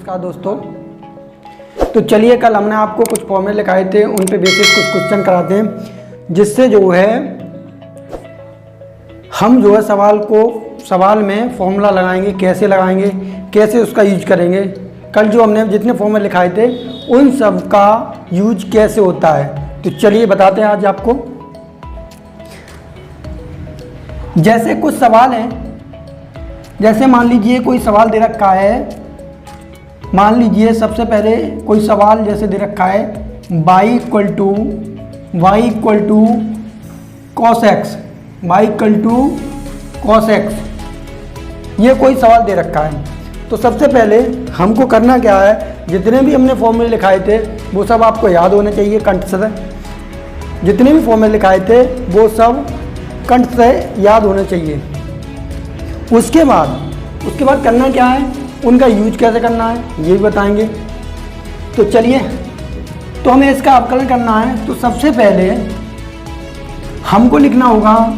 नमस्कार दोस्तों। तो चलिए कल हमने आपको कुछ फॉर्मूले लिखाए थे, उन पे बेसिस कुछ क्वेश्चन कराते हैं, जिससे जो है हम जो है सवाल में फॉर्मूला लगाएंगे, कैसे लगाएंगे, कैसे उसका यूज करेंगे। कल जो हमने जितने फॉर्मूले लिखाए थे उन सब का यूज कैसे होता है, तो चलिए बताते हैं आज आपको। जैसे कुछ सवाल हैं, जैसे मान लीजिए कोई सवाल दे रखा है, मान लीजिए सबसे पहले कोई सवाल जैसे दे रखा है y equal to cos x, y equal to cos x, ये कोई सवाल दे रखा है। तो सबसे पहले हमको करना क्या है, जितने भी हमने फॉर्मूले लिखाए थे वो सब आपको याद होने चाहिए कंठ से। जितने भी फॉर्मूले लिखाए थे वो सब कंठ से याद होने चाहिए। उसके बाद करना क्या है, उनका यूज कैसे करना है ये भी बताएंगे। तो चलिए, तो हमें इसका अवकलन करना है। तो सबसे पहले हमको लिखना होगा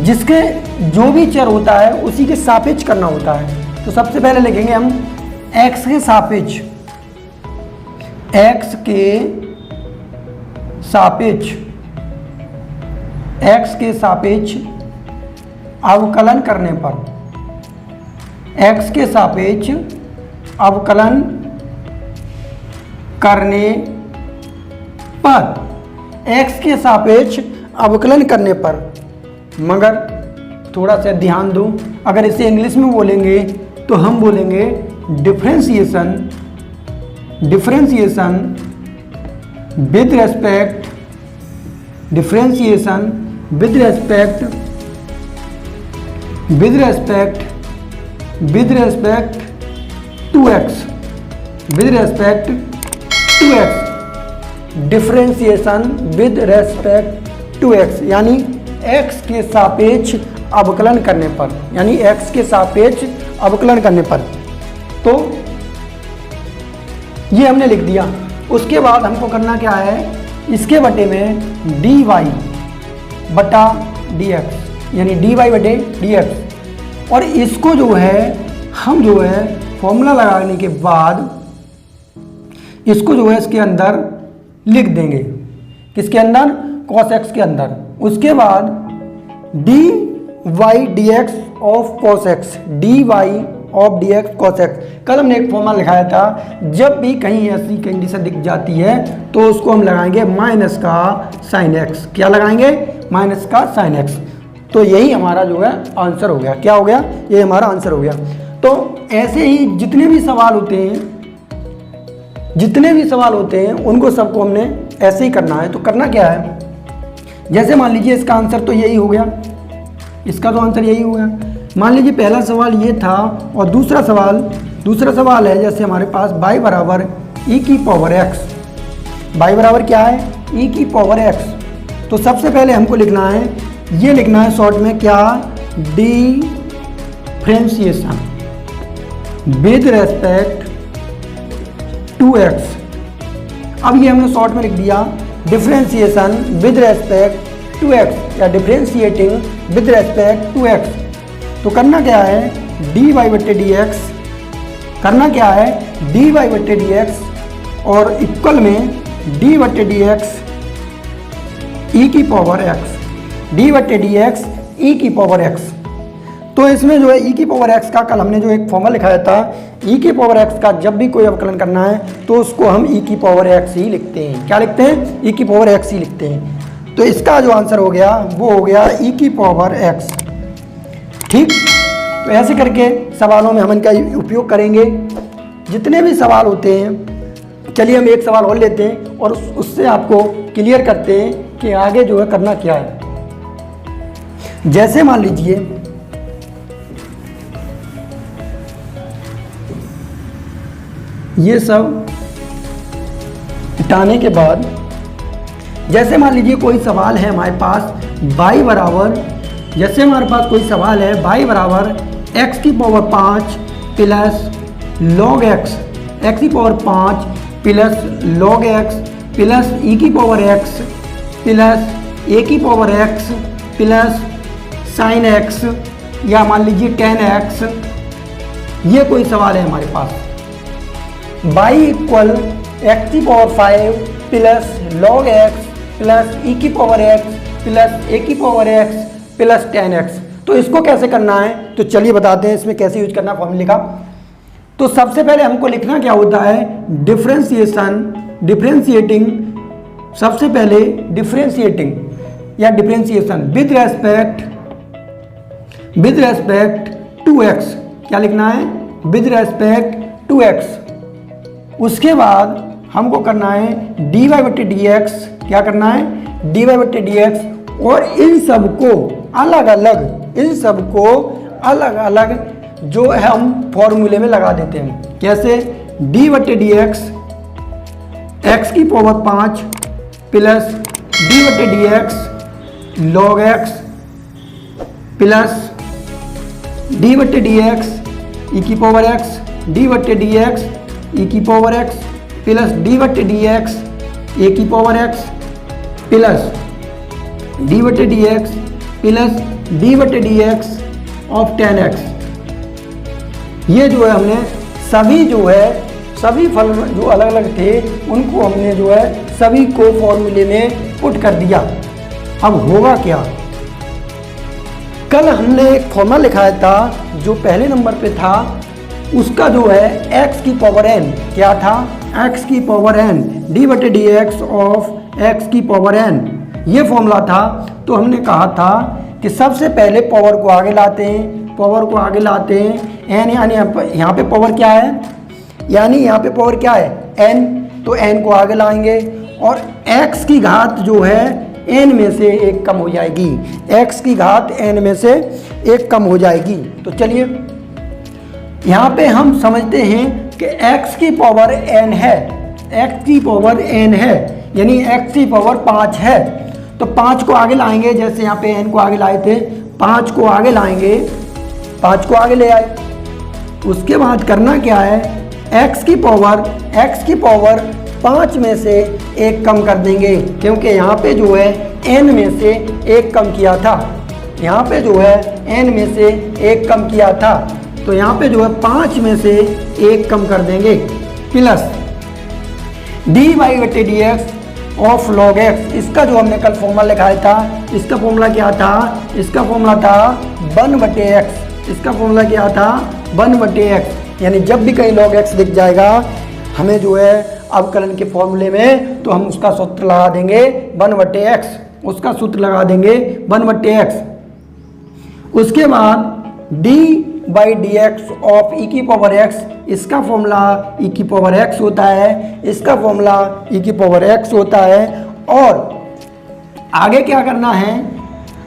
जिसके जो भी चर होता है उसी के सापेक्ष करना होता है। तो सबसे पहले लिखेंगे हम x के सापेक्ष अवकलन करने पर, x के सापेक्ष अवकलन करने पर, x के सापेक्ष अवकलन करने पर। मगर थोड़ा सा ध्यान दो, अगर इसे इंग्लिश में बोलेंगे तो हम बोलेंगे differentiation with respect to x, differentiation with respect to x, यानी x के सापेक्ष अवकलन करने पर, यानी x के सापेक्ष अवकलन करने पर। तो ये हमने लिख दिया। उसके बाद हमको करना क्या है, इसके बटे में dy बटा dx, यानी dy बटे dx। और इसको जो है हम जो है फॉर्मूला लगाने के बाद इसको जो है इसके अंदर लिख देंगे, किसके अंदर, cos x के अंदर। उसके बाद dy dx of cos x, dy of dx cos x। कल हमने एक फॉर्मूला लिखाया था, जब भी कहीं ऐसी कंडीशन दिख जाती है तो उसको हम लगाएंगे माइनस का साइन x। क्या लगाएंगे, माइनस का साइन x। तो यही हमारा जो है आंसर हो गया। क्या हो गया, ये हमारा आंसर हो गया। तो ऐसे ही जितने भी सवाल होते हैं उनको सबको हमने ऐसे ही करना है। तो करना क्या है, जैसे मान लीजिए इसका आंसर तो यही हो गया, इसका तो आंसर यही हो गया। मान लीजिए पहला सवाल ये था और दूसरा सवाल है जैसे हमारे पास y बराबर e की पावर x, y बराबर क्या है, e की पावर x। तो सबसे पहले हमको लिखना है, ये लिखना है शॉर्ट में क्या, differentiation with respect to x। अब ये हमने शॉर्ट में लिख दिया differentiation with respect to x, या differentiating with respect to x। तो करना क्या है, dy बटे dx, करना क्या है, dy बटे dx और इक्वल में d बटे dx e की पावर x, d बटे dx e की पावर x। तो इसमें जो है e की पावर x का कल हमने जो एक फॉर्मूला लिखाया था, e की पावर x का जब भी कोई अवकलन करना है तो उसको हम e की पावर x ही लिखते हैं। क्या लिखते हैं, e की पावर x ही लिखते हैं। तो इसका जो आंसर हो गया वो हो गया e की पावर x। ठीक, तो ऐसे करके सवालों में हम इनका उपयोग करेंगे। जितने भी सवाल होते हैं, चलिए हम एक सवाल और लेते हैं और उससे आपको क्लियर करते हैं कि आगे जो है करना क्या है। जैसे मान लीजिए ये सब हटाने के बाद, जैसे मान लीजिए कोई सवाल है हमारे पास y बराबर, जैसे हमारे पास कोई सवाल है y बराबर x की power 5 plus log x, x की power 5 plus log x plus e की पावर x प्लस a की power x plus sign x, या मान लीजिए tan x ये कोई सवाल है हमारे पास। y इक्वल एक्स की power 5 plus log x plus e की पावर एक्स प्लस ए की पावर एक्स प्लस 10x। तो इसको कैसे करना है, तो चलिए बताते हैं इसमें कैसे यूज करना फॉर्मूले का। तो सबसे पहले हमको लिखना क्या होता है, डिफरेंशिएटिंग, सबसे पहले डिफरेंशिएटिंग या differentiation with respect to X. क्या लिखना है, विद रेस्पेक्ट टू एक्स। उसके बाद हमको करना है dy बटे dx। क्या करना है, dy बटे dx, और इन सबको अलग अलग जो है हम फॉर्मूले में लगा देते हैं। कैसे, डी बटे डी एक्स की पावर 5 प्लस डी बटे D x log x plus D बटे डी एक्स ई की पावर एक्स, डी बटे डी एक्स ई की पावर एक्स प्लस डी बटे डी एक्स ए की पावर एक्स प्लस डी बटे डी एक्स प्लस डी बटे डी एक्स ऑफ 10x। ये जो है हमने सभी फल जो अलग अलग थे उनको हमने जो है सभी को फॉर्मूले में पुट कर दिया। अब होगा क्या, कल हमने एक फॉर्मूला लिखाया था जो पहले नंबर पे था, उसका जो है x की पावर n क्या था, x की पावर n डी बटे डी एक्स ऑफ x की पावर n, ये फॉर्मूला था। तो हमने कहा था कि सबसे पहले पावर को आगे लाते हैं, n यानी यहाँ पे पावर क्या है, यानी यहाँ पे पावर क्या है n, तो n को आगे लाएंगे और x की घात जो है n में से एक कम हो जाएगी, x की घात n में से एक कम हो जाएगी। तो चलिए यहाँ पे हम समझते हैं कि x की पावर n है, x की पावर n है यानी x की पावर 5 है। तो 5 को आगे लाएंगे, जैसे यहाँ पे n को आगे लाए थे, 5 को आगे लाएंगे, 5 को आगे ले आए। उसके बाद करना क्या है, x की पावर 5 में से एक कम कर देंगे, क्योंकि यहाँ पे जो है n में से एक कम किया था, यहाँ पे जो है n में से एक कम किया था, तो यहाँ पे जो है 5 में से एक कम कर देंगे प्लस डी वाई बटे D x of log x. इसका जो हमने कल फॉर्मूला लिखाया था, इसका फॉर्मूला क्या था, इसका फॉर्मूला था 1 बटे एक्स। इसका फॉर्मूला क्या था, 1 बटे एक्स, यानी जब भी कहीं लॉग एक्स दिख जाएगा हमें जो है अवकलन के फॉर्मूले में, तो हम उसका सूत्र लगा देंगे 1 बटे एक्स, उसका सूत्र लगा देंगे 1 बटे एक्स। उसके बाद d by d x of e की पावर एक्स, इसका फॉर्मूला ई की पावर एक्स होता है, इसका फॉर्मूला ई की पावर एक्स होता है। और आगे क्या करना है,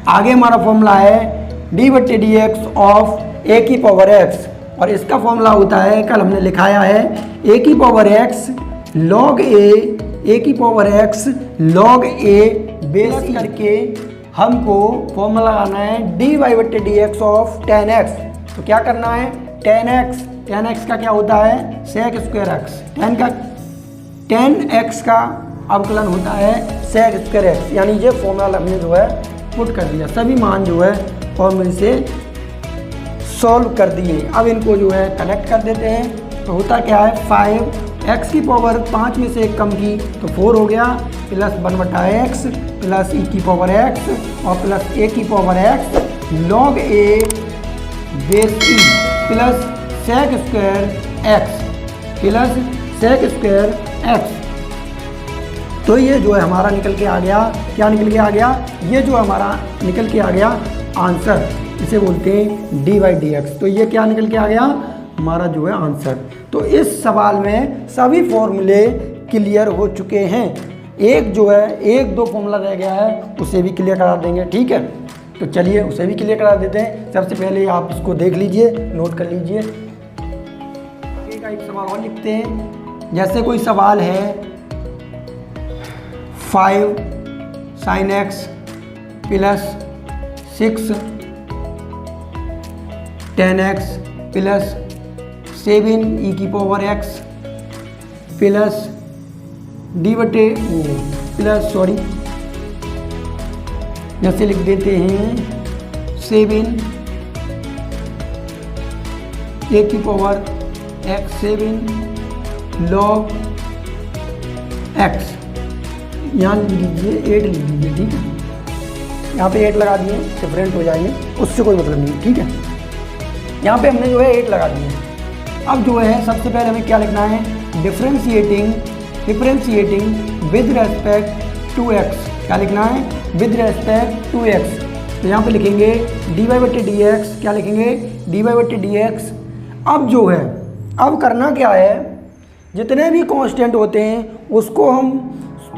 आगे हमारा फॉर्मूला है डी बटे डी एक्स ऑफ ए की पावर एक्स, और इसका फॉर्मूला होता है, कल हमने लिखाया है, ए की पावर एक्स लॉग ए की पावर एक्स लॉग ए बेस करके हमको फॉर्मूला लगाना है डी वाई बटे डी एक्स ऑफ 10x। तो क्या करना है, 10x का क्या होता है सेक स्क्वायर एक्स, 10x का अवकलन होता है सेक स्क्वायर एक्स, यानी ये फॉर्मूला हमने जो है पुट कर दिया, सभी मान जो है फॉर्मूले से सॉल्व कर दिए। अब इनको जो है कनेक्ट कर देते हैं, तो होता क्या है 5x की पावर 5 में से एक कम की तो 4 हो गया, प्लस 1 बटा एक्स प्लस ई की पावर एक्स और प्लस ए की पावर एक्स लॉग ए बेस ई प्लस सेक स्क्वायर एक्स। तो ये जो है हमारा निकल के आ गया, क्या निकल के आ गया, ये जो हमारा निकल के आ गया आंसर, इसे बोलते हैं डी वाई डी एक्स। तो ये क्या निकल के आ गया हमारा जो है आंसर। तो इस सवाल में सभी फॉर्मूले क्लियर हो चुके हैं, एक जो है 1-2 फॉर्मूला रह गया है, उसे भी क्लियर करा देंगे, ठीक है। तो चलिए उसे भी क्लियर करा देते हैं। सबसे पहले आप इसको देख लीजिए, नोट कर लीजिए। आगे का एक सवाल और लिखते हैं, जैसे कोई सवाल है 5 sin x plus 6 10x plus 7 E की पावर x प्लस डी बटे प्लस सॉरी जैसे लिख देते हैं 7 ए की पावर x 7 log x, यहाँ लिख लीजिए 8 लिख लीजिए, ठीक है। यहाँ पे 8 लगा दिए, डिफरेंट हो जाएंगे, उससे कोई मतलब नहीं, ठीक है। यहाँ पे हमने जो है 8 लगा दिए। अब जो है सबसे पहले हमें क्या लिखना है, differentiating with respect to x, क्या लिखना है, विद रेस्पेक्ट टू x। तो यहाँ पे लिखेंगे dy बटे डी एक्स, क्या लिखेंगे, dy बटे डी एक्स। अब जो है, अब करना क्या है, जितने भी कांस्टेंट होते हैं उसको हम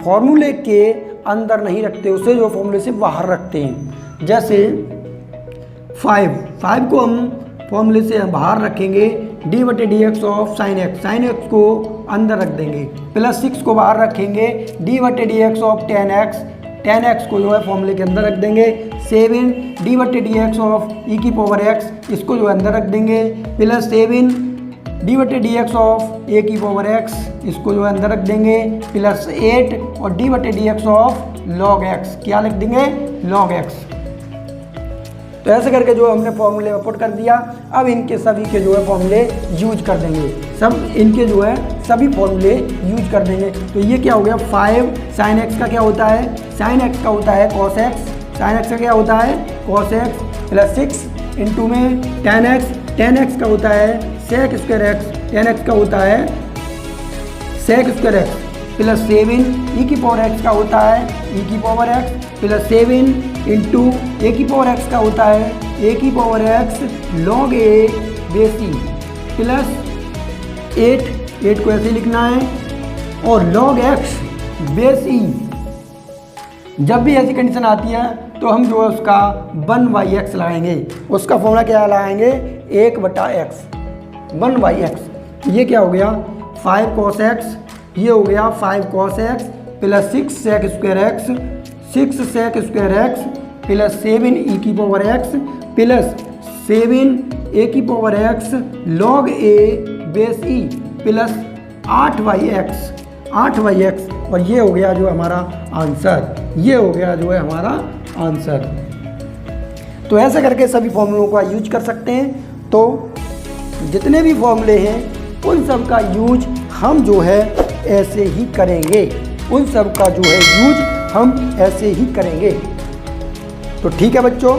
फॉर्मूले के अंदर नहीं रखते, उसे जो फॉर्मूले से बाहर रखते हैं। जैसे 5 को हम फॉर्मूले से बाहर रखेंगे, डी बटे D x of sine x को अंदर रख देंगे, प्लस 6 को बाहर रखेंगे, डी बटे D x of ten x को जो है फॉर्मूले के अंदर रख देंगे, 7 डी बटे डी एक्स ऑफ ई की पावर एक्स, इसको जो है अंदर रख देंगे, प्लस 7 डी बटे डी एक्स ऑफ ए की पावर एक्स, इसको जो है अंदर रख देंगे, प्लस 8 और डी बटे D x of log x, क्या लिख देंगे, लॉग एक्स। तो ऐसे करके जो हमने फॉर्मूले पुट कर दिया। अब इनके सभी के जो है फॉर्मूले यूज कर देंगे, सब इनके जो है सभी फॉर्मूले यूज कर देंगे। तो ये क्या हो गया, 5 साइन एक्स का क्या होता है, साइन एक्स का होता है कॉस एक्स, साइन एक्स का क्या होता है कॉस एक्स, प्लस 6 इंटू में टेन एक्स का होता है sec square X, ten X का होता है sec square X, plus 7 E की पावर एक्स का होता है ई की power X, plus 7 into A की पावर एक्स का होता है ए की पावर एक्स लॉग ए बेस ई, प्लस 8 को ऐसे लिखना है, और लॉग एक्स बेस ई। जब भी ऐसी कंडीशन आती है तो हम जो है उसका 1/x लगाएंगे, उसका फॉर्मूला क्या लगाएंगे, 1/x 1/x। ये क्या हो गया, 5 cos x, ये हो गया 5 cos x plus 6 sec square x, 6 sec square X plus 7 e की पावर x प्लस 7 a की power x log a base e plus 8/x, और ये हो गया जो हमारा आंसर, ये हो गया जो है हमारा आंसर। तो ऐसे करके सभी फॉर्मूलों का यूज कर सकते हैं। तो जितने भी फॉर्मूले हैं उन सब का यूज हम जो है ऐसे ही करेंगे, उन सब का जो है यूज हम ऐसे ही करेंगे। तो ठीक है बच्चों,